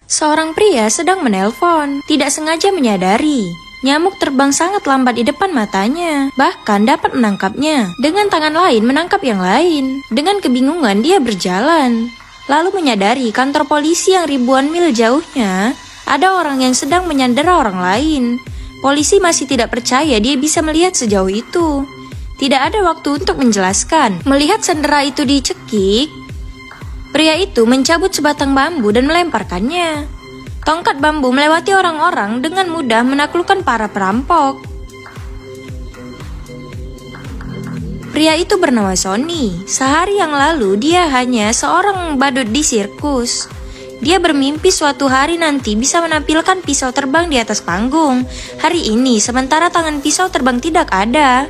Seorang pria sedang menelpon, tidak sengaja menyadari nyamuk terbang sangat lambat di depan matanya, bahkan dapat menangkapnya. Dengan tangan lain menangkap yang lain. Dengan kebingungan dia berjalan, lalu menyadari kantor polisi yang ribuan mil jauhnya ada orang yang sedang menyandera orang lain. Polisi masih tidak percaya dia bisa melihat sejauh itu. Tidak ada waktu untuk menjelaskan. Melihat sandera itu dicekik, pria itu mencabut sebatang bambu dan melemparkannya. Tongkat bambu melewati orang-orang dengan mudah menaklukkan para perampok. Pria itu bernama Sonny. Sehari yang lalu dia hanya seorang badut di sirkus. Dia bermimpi suatu hari nanti bisa menampilkan pisau terbang di atas panggung. Hari ini sementara tangan pisau terbang tidak ada.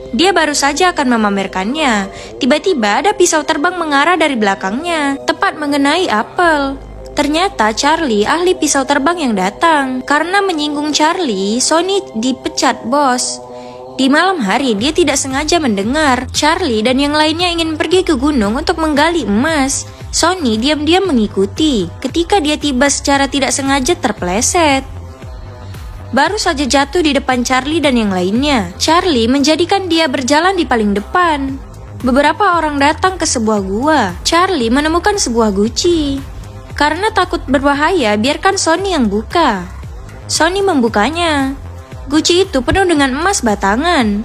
Dia baru saja akan memamerkannya. Tiba-tiba ada pisau terbang mengarah dari belakangnya, tepat mengenai apel. Ternyata Charlie, ahli pisau terbang yang datang. Karena menyinggung Charlie, Sonny dipecat bos. Di malam hari dia tidak sengaja mendengar Charlie dan yang lainnya ingin pergi ke gunung untuk menggali emas. Sonny diam-diam mengikuti. Ketika dia tiba secara tidak sengaja terpeleset. Baru saja jatuh di depan Charlie dan yang lainnya. Charlie menjadikan dia berjalan di paling depan. Beberapa orang datang ke sebuah gua. Charlie menemukan sebuah guci. Karena takut berbahaya, biarkan Sonny yang buka. Sonny membukanya. Guci itu penuh dengan emas batangan.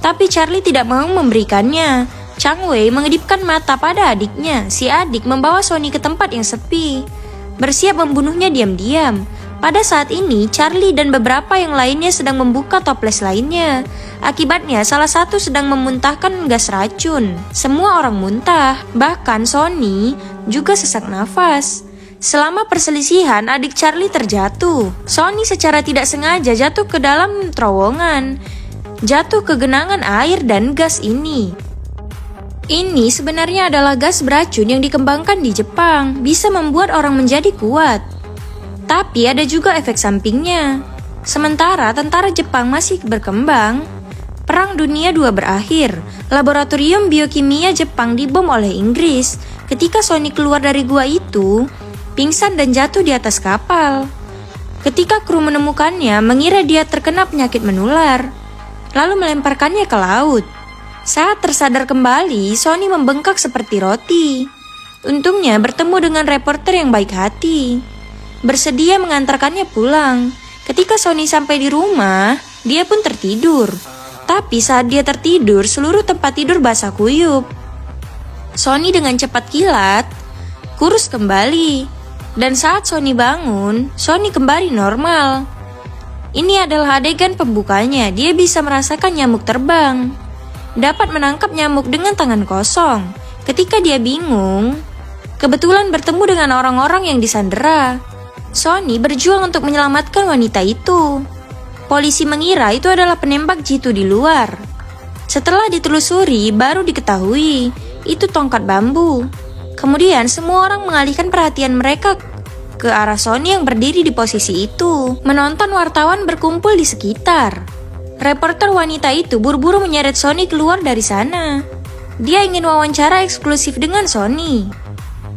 Tapi Charlie tidak mau memberikannya. Chang Wei mengedipkan mata pada adiknya. Si adik membawa Sonny ke tempat yang sepi, bersiap membunuhnya diam-diam. Pada saat ini, Charlie dan beberapa yang lainnya sedang membuka toples lainnya. Akibatnya, salah satu sedang memuntahkan gas racun. Semua orang muntah, bahkan Sonny juga sesak nafas. Selama perselisihan, adik Charlie terjatuh. Sonny secara tidak sengaja jatuh ke dalam terowongan. Jatuh ke genangan air dan gas ini. Ini sebenarnya adalah gas beracun yang dikembangkan di Jepang. Bisa membuat orang menjadi kuat. Tapi ada juga efek sampingnya. Sementara tentara Jepang masih berkembang, Perang Dunia II berakhir. Laboratorium biokimia Jepang dibom oleh Inggris. Ketika Sonny keluar dari gua itu, pingsan dan jatuh di atas kapal. Ketika kru menemukannya, mengira dia terkena penyakit menular, lalu melemparkannya ke laut. Saat tersadar kembali, Sonny membengkak seperti roti. Untungnya bertemu dengan reporter yang baik hati, bersedia mengantarkannya pulang. Ketika Sonny sampai di rumah, dia pun tertidur. Tapi saat dia tertidur, seluruh tempat tidur basah kuyup. Sonny dengan cepat kilat kurus kembali. Dan saat Sonny bangun, Sonny kembali normal. Ini adalah adegan pembukanya. Dia bisa merasakan nyamuk terbang. Dapat menangkap nyamuk dengan tangan kosong. Ketika dia bingung, kebetulan bertemu dengan orang-orang yang disandera. Sonny berjuang untuk menyelamatkan wanita itu. Polisi mengira itu adalah penembak jitu di luar. Setelah ditelusuri, baru diketahui itu tongkat bambu. Kemudian semua orang mengalihkan perhatian mereka ke arah Sonny yang berdiri di posisi itu. Menonton wartawan berkumpul di sekitar. Reporter wanita itu buru-buru menyeret Sonny keluar dari sana. Dia ingin wawancara eksklusif dengan Sonny.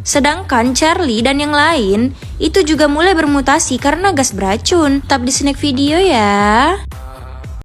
Sedangkan Charlie dan yang lain itu juga mulai bermutasi karena gas beracun. Tetap di snack video ya.